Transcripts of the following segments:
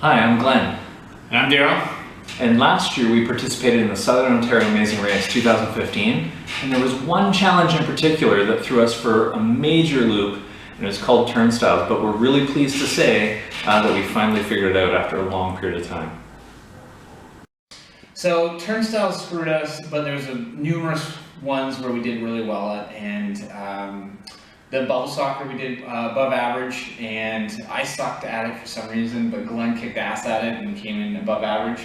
Hi, I'm Glenn. And I'm Daryl. And last year we participated in the Southern Ontario Amazing Race 2015, and there was one challenge in particular that threw us for a major loop, and it was called turnstiles, but we're really pleased to say that we finally figured it out after a long period of time. So turnstiles screwed us, but there's numerous ones where we did really well at, and the bubble soccer we did above average, and I sucked at it for some reason, but Glenn kicked ass at it and came in above average.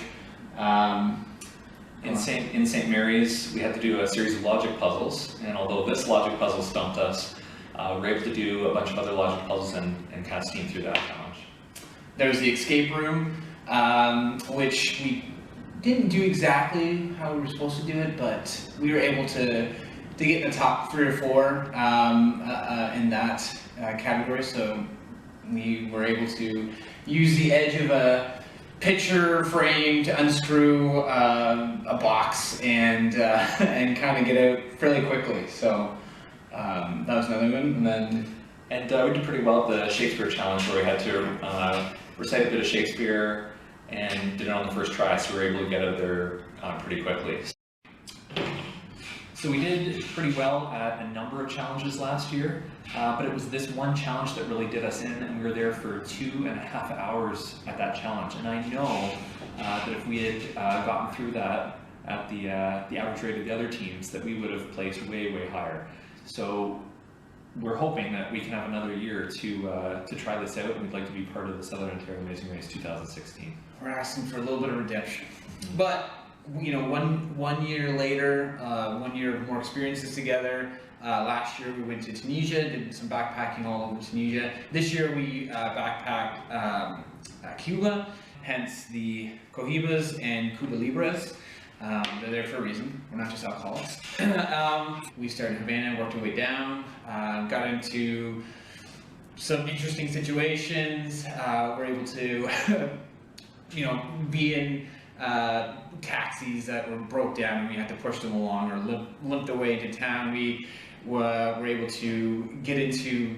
In St. Mary's, we had to do a series of logic puzzles, and although this logic puzzle stumped us, we were able to do a bunch of other logic puzzles and kind of steam through that challenge. There was the escape room, which we didn't do exactly how we were supposed to do it, but we were able to get in the top 3 or 4 in that category. So we were able to use the edge of a picture frame to unscrew a box and kind of get out fairly quickly. So that was another one. And then we did pretty well at the Shakespeare challenge, where we had to recite a bit of Shakespeare and did it on the first try, so we were able to get out there pretty quickly. So we did pretty well at a number of challenges last year, but it was this one challenge that really did us in, and we were there for 2.5 hours at that challenge. And I know that if we had gotten through that at the average rate of the other teams, that we would have placed way, way higher. So we're hoping that we can have another year to try this out, and we'd like to be part of the Southern Ontario Amazing Race 2016. We're asking for a little bit of redemption, but you know, one year later, 1 year of more experiences together. Last year we went to Tunisia, did some backpacking all over Tunisia. This year we backpacked Cuba, hence the Cohibas and Cuba Libras. They're there for a reason. We're not just alcoholics. We started in Havana, worked our way down, got into some interesting situations. We're able to, be in taxis that were broke down and we had to push them along, or limp their way into town. We were able to get into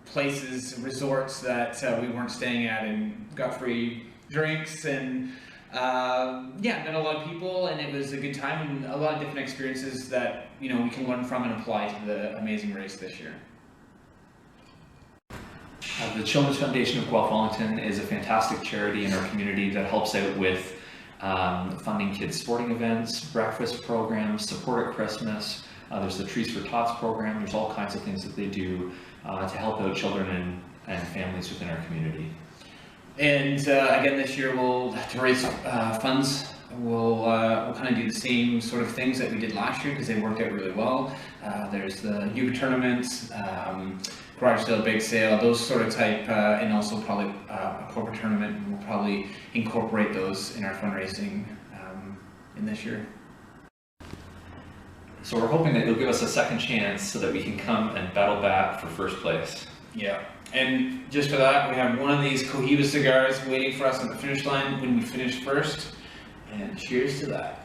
places, resorts that we weren't staying at, and got free drinks, and met a lot of people, and it was a good time, and a lot of different experiences that we can learn from and apply to the Amazing Race this year. The Children's Foundation of Guelph, Wellington is a fantastic charity in our community that helps out with funding kids' sporting events, breakfast programs, support at Christmas. There's the Trees for Tots program. There's all kinds of things that they do to help out children and families within our community. And again, this year to raise funds, we'll kind of do the same sort of things that we did last year, because they worked out really well. There's the youth tournaments, garage sale, bake sale, those sort of type, and also probably a corporate tournament. And we'll probably incorporate those in our fundraising in this year. So we're hoping that you'll give us a second chance so that we can come and battle back for first place. Yeah, and just for that, we have one of these Cohiba cigars waiting for us on the finish line when we finish first, and cheers to that.